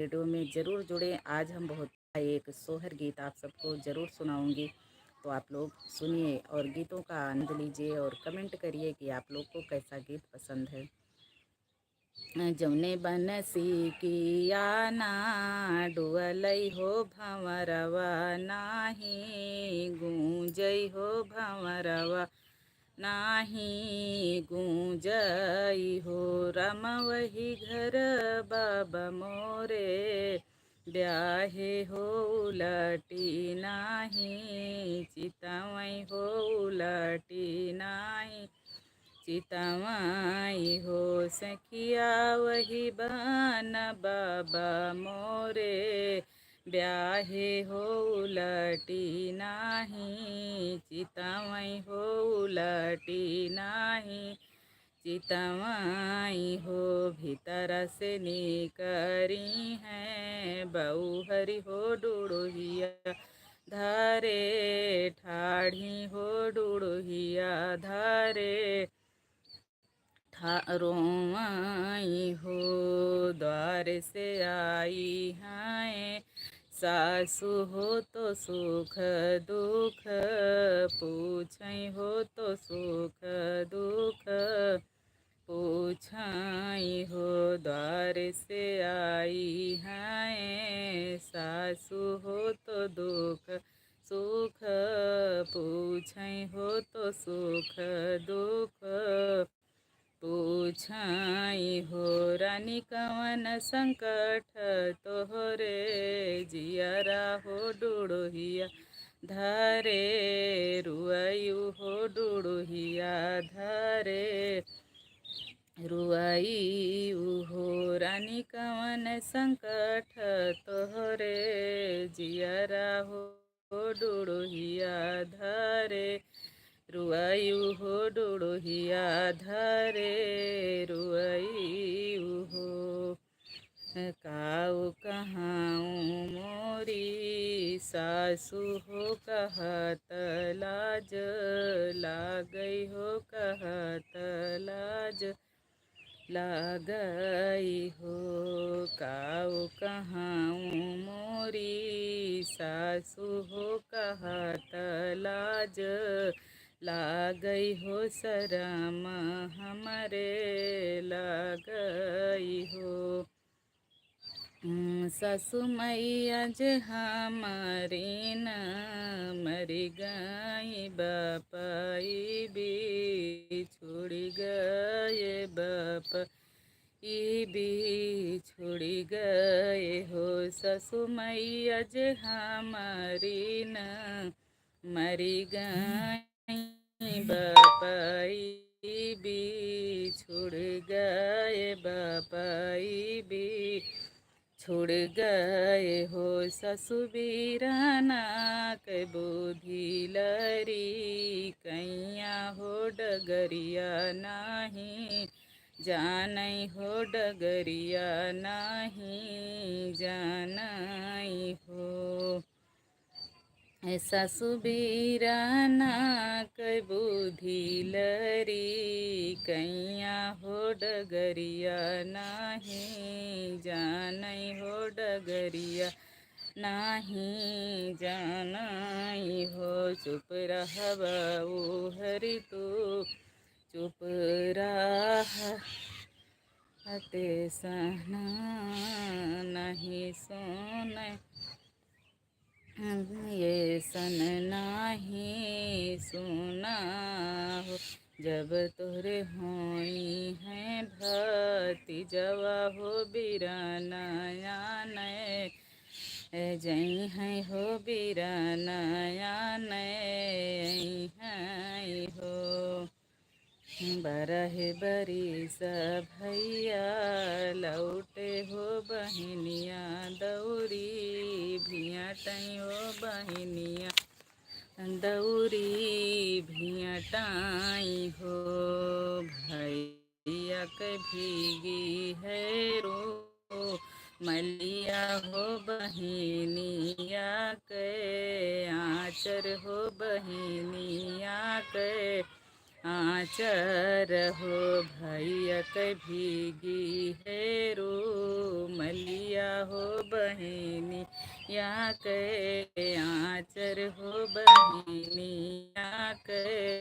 Video में ज़रूर जुड़ें। आज हम बहुत एक सोहर गीत आप सबको ज़रूर सुनाऊंगी, तो आप लोग सुनिए और गीतों का आनंद लीजिए और कमेंट करिए कि आप लोग को कैसा गीत पसंद है। जौने बनसी किया ना डुअलई हो भंवरवा, नाही गूंजई हो भंवरवा, नाही गूंजई हो। रम वही घर बाबा मोरे, ब्याहे हो उलटी नाही, चितवई हो उलटी नाही, चितवाई हो। सखिया वही बन बाबा मोरे, ब्याहे हो उलटी नाही, चितवाई हो उलटी नाही, चितवाई हो। भीतर से निकरी हैं बहू हरि हो डुड़ुहिया, धारे ठाढ़ी हो डुड़ुहिया, धारे रोवाई हो। द्वार से आई हैं सासु हो तो सुख दुख, पूछई हो तो सुख दुख, पूछाई हो। द्वार से आई हैं सासु हो तो दुख सुख, पूछई हो तो सुख दुख, पूछाई हो। रानी कवन संकट तोहरे, जियरा हो डुड़ुहिया, धरे रुआयु हो डुड़ुहिया, धरे रुआयु हो। रानी कवन संकट तोहरे, जियरा हो डुड़ुहिया, धरे रुआयु हो डुड़ुहिया, धरे रुआयु हो। काऊ कहाऊँ मोरी सासु हो, कहत लाज लागई हो, कहत लाज लागई हो। काऊ कहाऊँ मोरी सासु हो, कहत लाज लागई हो, शरम हमरे लागई हो। ससु मैया जे हमारी न मरी गई, बापाई भी छुड़ी गए, बाप ये भी छुड़ी गए हो। ससु मैया जे हमारी न मरी गई, बापाई भी छुड़ गए, बापाई भी छुड़ गए हो। ससुबीराना के बुद्धि लरी, कैया हो डगरिया नाही जानई हो, डगरिया नाही जानई हो। ससुबीराना कै बुद्धि लरी, कैया हो डगरिया नाही जानई हो, डगरिया नाही जानई हो। चुप रहबा हरि तू, चुप रह ते सहना नहीं सुन, ये सन नाही सुना हो। जब तोरे होई हैं भती जवा हो, बिरनया नए जई हैं हो, बिरनया नए हैं हो। बरह बरिस भैया लौटे हो, बहनिया दौरी भियटई हो, बहनिया दौरी भियटाई हो। भैया के भीगी है रो मलिया हो, बहनिया के आँचर हो, बहनिया के आचर हो भैया भीगी है रो मलिया हो बहिनी या के आचर हो बहिनी या के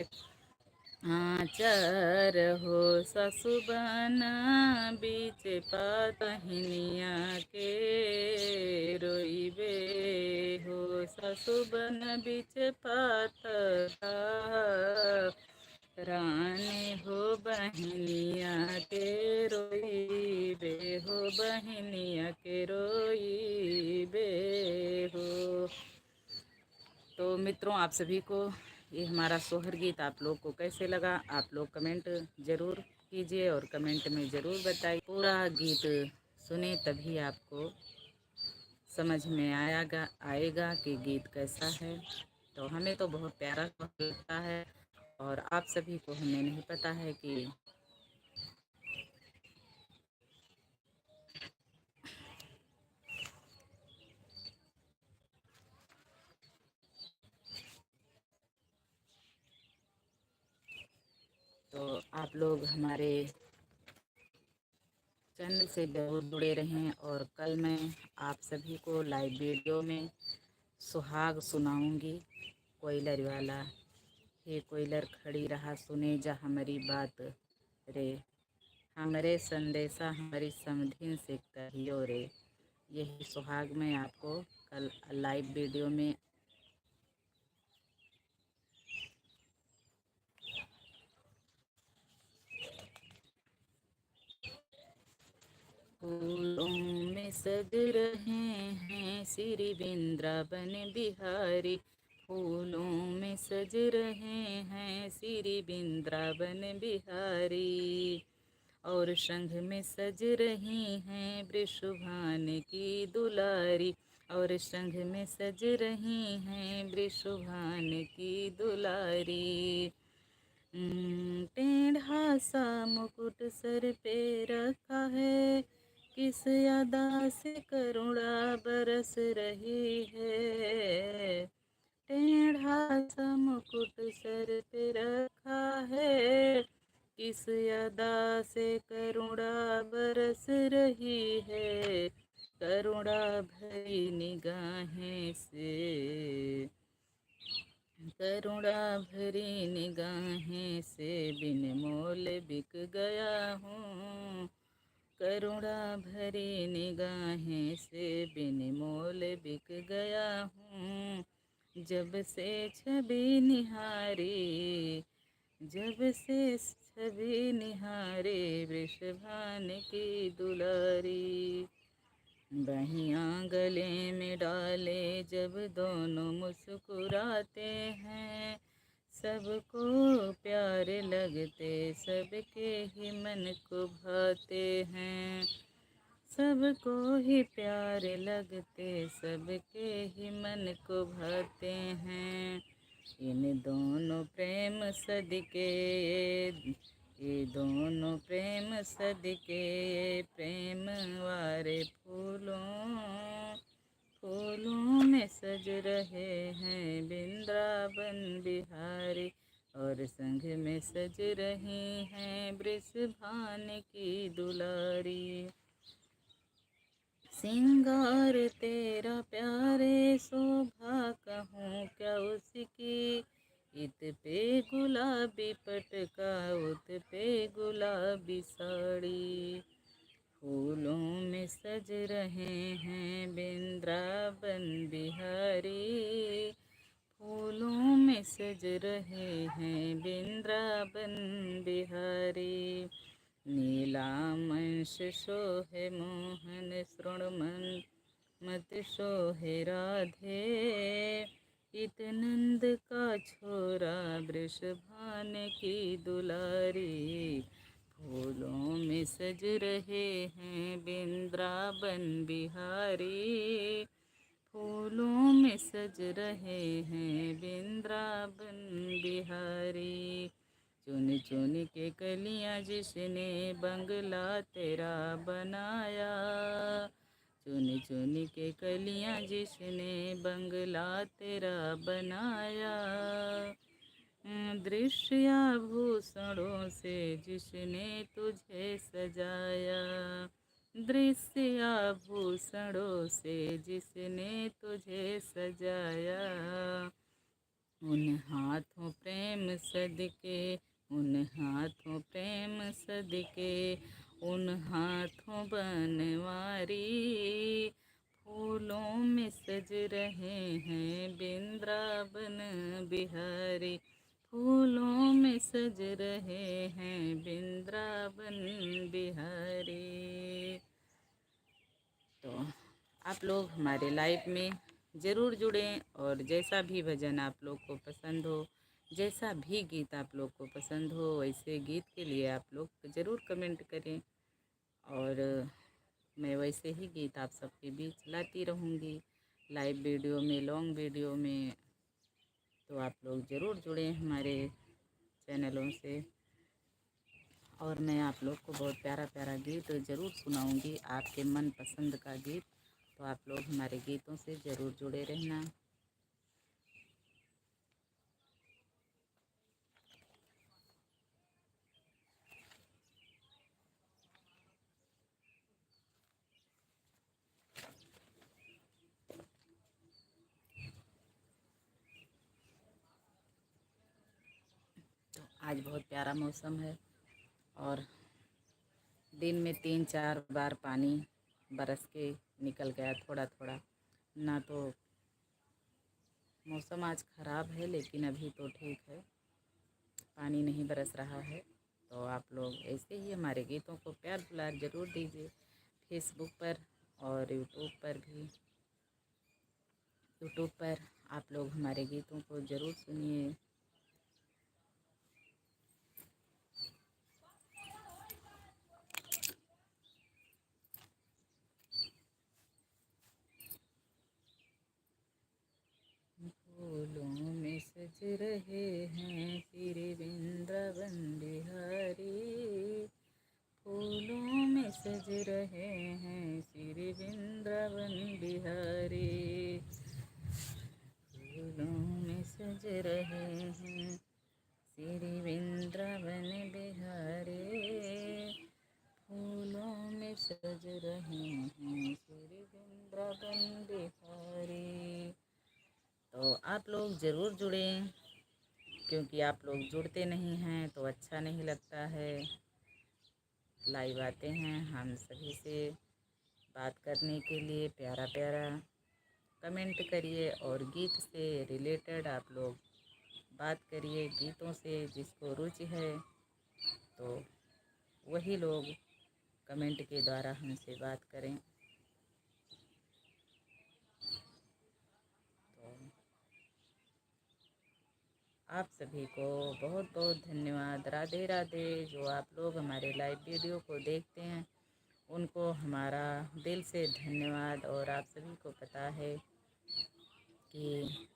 आचर हो ससुबन बीच पतहिनिया के रोइबे हो ससुबन बीच पत रानी हो बहनिया के रोइबे हो बहनिया के रोइबे हो। तो मित्रों, आप सभी को ये हमारा सोहर गीत आप लोग को कैसे लगा, आप लोग कमेंट ज़रूर कीजिए और कमेंट में ज़रूर बताइए। पूरा गीत सुने तभी आपको समझ में आएगा कि गीत कैसा है। तो हमें तो बहुत प्यारा लगता है और आप सभी को हमें नहीं पता है कि तो आप लोग हमारे चैनल से जरूर जुड़े रहें। और कल मैं आप सभी को लाइव वीडियो में सुहाग सुनाऊंगी। कोयलर वाला हे कोयलर खड़ी रहा सुने जा हमारी बात रे, हमरे संदेशा हमारी समधिन से कहियो रे। यही सुहाग मैं आपको कल लाइव वीडियो में फूलों में सज रहे हैं श्री वृंदावन बिहारी, फूलों में सज रहे हैं श्री वृंदावन बिहारी। और संघ में सज रही हैं वृषभान की दुलारी, और संघ में सज रही हैं वृषभान की दुलारी। टेढ़ा सा मुकुट सर पे रखा है, किस अदा से करुणा बरस रही है। टेढ़ा सा मुकुट सर पे रखा है, किस अदा से करुणा बरस रही है। करुणा भरी निगाहें से, करुणा भरी निगाहें से बिन मोल बिक गया हूँ। करुणा भरी निगाहें से बिन मोल बिक गया हूँ। जब से छवि निहारी, जब से छवि निहारे वृषभान की दुलारी। बहियाँ गले में डाले जब दोनों मुस्कुराते हैं, सबको प्यारे लगते सबके ही मन को भाते हैं। सबको ही प्यारे लगते सबके ही मन को भाते हैं। इन दोनों प्रेम सदके, ये दोनों प्रेम सदके प्रेम वारे फूलों में सज रहे हैं वृंदावन बिहारी। और संग में सज रही हैं वृषभान की दुलारी। सिंगार तेरा प्यारे शोभा कहूँ क्या उसकी, इत पे गुलाबी पटका उत पे गुलाबी साड़ी। फूलों में सज रहे हैं वृंदावन बिहारी, फूलों में सज रहे हैं वृंदावन बिहारी। नीलामंश सोहे मोहन श्रृणमन मत सोहे राधे, इत नंद का छोरा वृषभान की दुलारी। फूलों में सज रहे हैं वृंदावन बिहारी, फूलों में सज रहे हैं वृंदावन बिहारी। चुन चुन के कलियां जिसने बंगला तेरा बनाया, चुन चुन के कलियां जिसने बंगला तेरा बनाया। दृश्य आभूषणों से जिसने तुझे सजाया, दृश्य आभूषणों से जिसने तुझे सजाया, उन हाथों प्रेम सदके, उन हाथों प्रेम सदके, उन हाथों बनवारी, फूलों में सज रहे हैं वृंदावन बिहारी, फूलों में सज रहे हैं वृंदावन बिहारी। तो आप लोग हमारे लाइव में ज़रूर जुड़ें, और जैसा भी भजन आप लोग को पसंद हो, जैसा भी गीत आप लोग को पसंद हो, वैसे गीत के लिए आप लोग ज़रूर कमेंट करें, और मैं वैसे ही गीत आप सबके बीच लाती रहूँगी, लाइव वीडियो में, लॉन्ग वीडियो में। तो आप लोग ज़रूर जुड़ें हमारे चैनलों से, और मैं आप लोग को बहुत प्यारा प्यारा गीत ज़रूर सुनाऊंगी, आपके मन पसंद का गीत। तो आप लोग हमारे गीतों से ज़रूर जुड़े रहना। तो आज बहुत प्यारा मौसम है, और दिन में 3-4 बार पानी बरस के निकल गया थोड़ा थोड़ा ना। तो मौसम आज ख़राब है, लेकिन अभी तो ठीक है, पानी नहीं बरस रहा है। तो आप लोग ऐसे ही हमारे गीतों को प्यार दुलार ज़रूर दीजिए, फेसबुक पर और यूट्यूब पर भी। यूट्यूब पर आप लोग हमारे गीतों को ज़रूर सुनिए। फूलों में सज रहे हैं श्री वृंदावन बिहारी, फूलों में सज रहे हैं श्री वृंदावन बिहारी, फूलों में सज रहे हैं श्री वृंदावन बिहारी, फूलों में सज रहे हैं श्री वृंदावन बिहारी। तो आप लोग ज़रूर जुड़ें, क्योंकि आप लोग जुड़ते नहीं हैं तो अच्छा नहीं लगता है। लाइव आते हैं हम सभी से बात करने के लिए, प्यारा प्यारा कमेंट करिए, और गीत से रिलेटेड आप लोग बात करिए। गीतों से जिसको रुचि है तो वही लोग कमेंट के द्वारा हमसे बात करें। तो आप सभी को बहुत बहुत धन्यवाद, राधे राधे। जो आप लोग हमारे लाइव वीडियो को देखते हैं उनको हमारा दिल से धन्यवाद। और आप सभी को पता है कि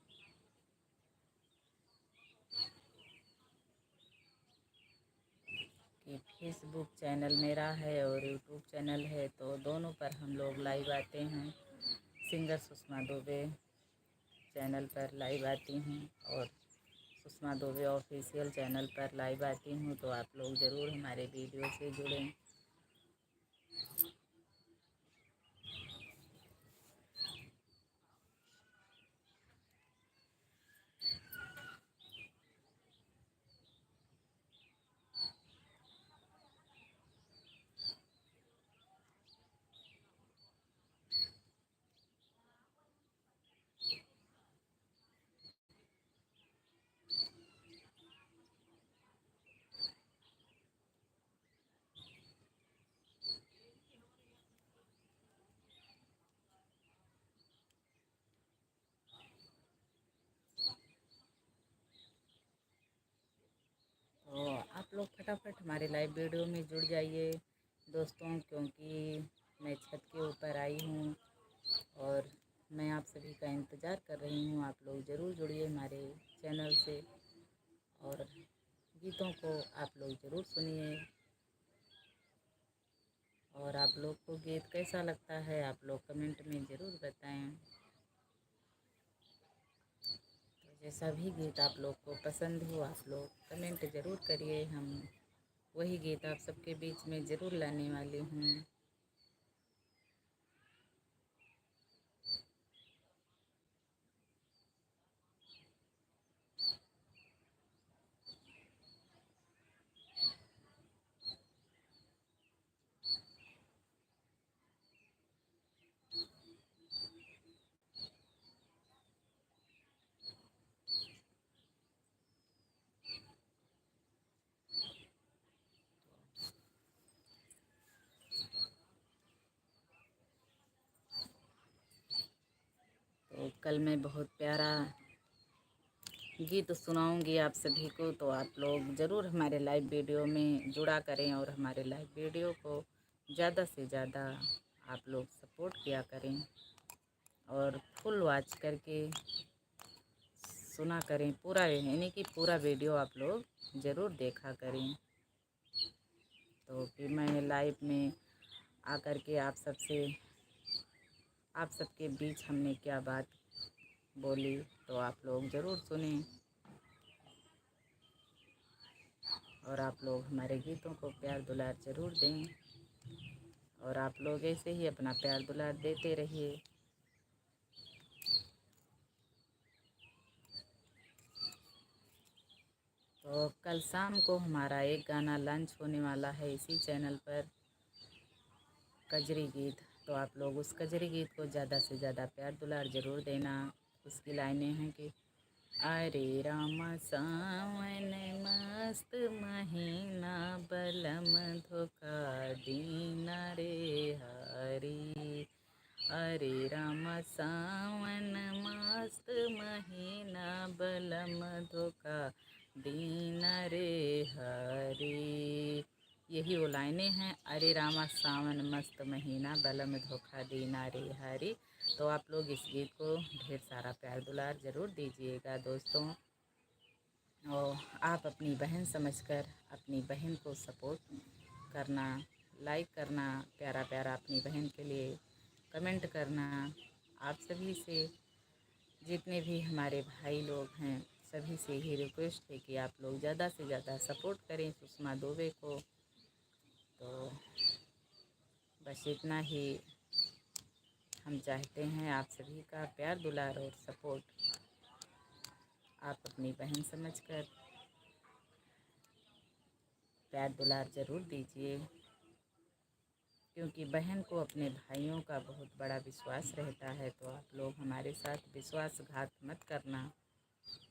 फेसबुक चैनल मेरा है और यूट्यूब चैनल है, तो दोनों पर हम लोग लाइव आते हैं। सिंगर सुषमा दुबे चैनल पर लाइव आती हूँ, और सुषमा दुबे ऑफिशियल चैनल पर लाइव आती हूँ। तो आप लोग ज़रूर हमारे वीडियो से जुड़ें। तो आप लोग फटाफट हमारे लाइव वीडियो में जुड़ जाइए दोस्तों, क्योंकि मैं छत के ऊपर आई हूँ और मैं आप सभी का इंतज़ार कर रही हूँ। आप लोग ज़रूर जुड़िए हमारे चैनल से, और गीतों को आप लोग ज़रूर सुनिए। और आप लोग को गीत कैसा लगता है आप लोग कमेंट में ज़रूर बताएं। तो जैसा भी गीत आप लोग को पसंद हो आप लोग कमेंट ज़रूर करिए। हम वही गीत आप सबके बीच में ज़रूर लाने वाली हूँ। तो कल मैं बहुत प्यारा गीत सुनाऊंगी आप सभी को, तो आप लोग ज़रूर हमारे लाइव वीडियो में जुड़ा करें और हमारे लाइव वीडियो को ज़्यादा से ज़्यादा आप लोग सपोर्ट किया करें और फुल वॉच करके सुना करें। पूरा यानी कि पूरा वीडियो आप लोग ज़रूर देखा करें। तो फिर मैं लाइव में आकर के आप सबके बीच हमने क्या बात बोली तो आप लोग ज़रूर सुने और आप लोग हमारे गीतों को प्यार दुलार ज़रूर दें और आप लोग ऐसे ही अपना प्यार दुलार देते रहिए। तो कल शाम को हमारा एक गाना लॉन्च होने वाला है इसी चैनल पर, कजरी गीत। तो आप लोग उस कजरी गीत को ज़्यादा से ज़्यादा प्यार दुलार ज़रूर देना। उसकी लाइनें हैं कि अरे रामा सावन मस्त महीना बलम धोखा दीना रे हरी। अरे रामा सावन मस्त महीना बलम धोखा दीना रे हरी। यही वो लाइनें हैं, अरे रामा सावन मस्त महीना बलम धोखा दीना रे हरी। तो आप लोग इस गीत को ढेर सारा प्यार दुलार ज़रूर दीजिएगा दोस्तों। और आप अपनी बहन समझकर अपनी बहन को सपोर्ट करना, लाइक करना, प्यारा प्यारा अपनी बहन के लिए कमेंट करना। आप सभी से, जितने भी हमारे भाई लोग हैं, सभी से ही रिक्वेस्ट है कि आप लोग ज़्यादा से ज़्यादा सपोर्ट करें सुषमा दुबे को। तो बस इतना ही हम चाहते हैं, आप सभी का प्यार दुलार और सपोर्ट आप अपनी बहन समझकर प्यार दुलार ज़रूर दीजिए, क्योंकि बहन को अपने भाइयों का बहुत बड़ा विश्वास रहता है। तो आप लोग हमारे साथ विश्वासघात मत करना।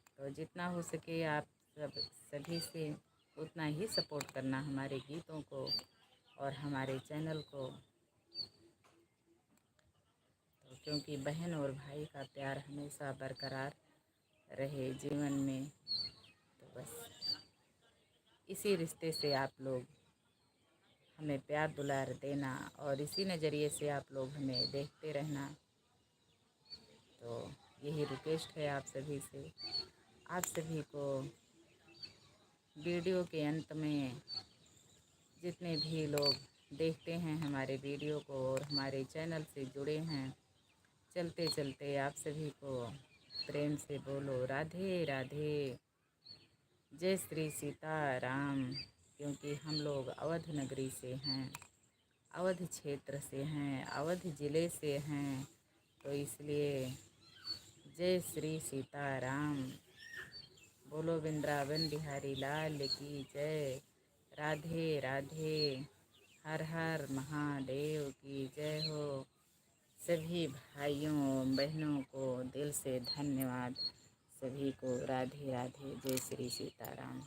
तो जितना हो सके आप सभी से उतना ही सपोर्ट करना हमारे गीतों को और हमारे चैनल को। तो क्योंकि बहन और भाई का प्यार हमेशा बरकरार रहे जीवन में, तो बस इसी रिश्ते से आप लोग हमें प्यार दुलार देना और इसी नज़रिए से आप लोग हमें देखते रहना। तो यही रिक्वेस्ट है आप सभी से। आप सभी को वीडियो के अंत में जितने भी लोग देखते हैं हमारे वीडियो को और हमारे चैनल से जुड़े हैं, चलते चलते आप सभी को प्रेम से बोलो राधे राधे, जय श्री सीताराम। क्योंकि हम लोग अवध नगरी से हैं, अवध क्षेत्र से हैं, अवध ज़िले से हैं, तो इसलिए जय श्री सीताराम। बोलो वृंदावन बिहारी लाल की जय। राधे राधे, हर हर महादेव की जय हो। सभी भाइयों बहनों को दिल से धन्यवाद। सभी को राधे राधे, जय श्री सीताराम।